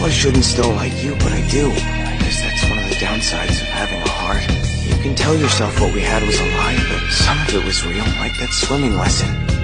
I shouldn't still like you, but I do. I guess that's one of the downsides of having a heart. You can tell yourself what we had was a lie, but some of it was real, like that swimming lesson.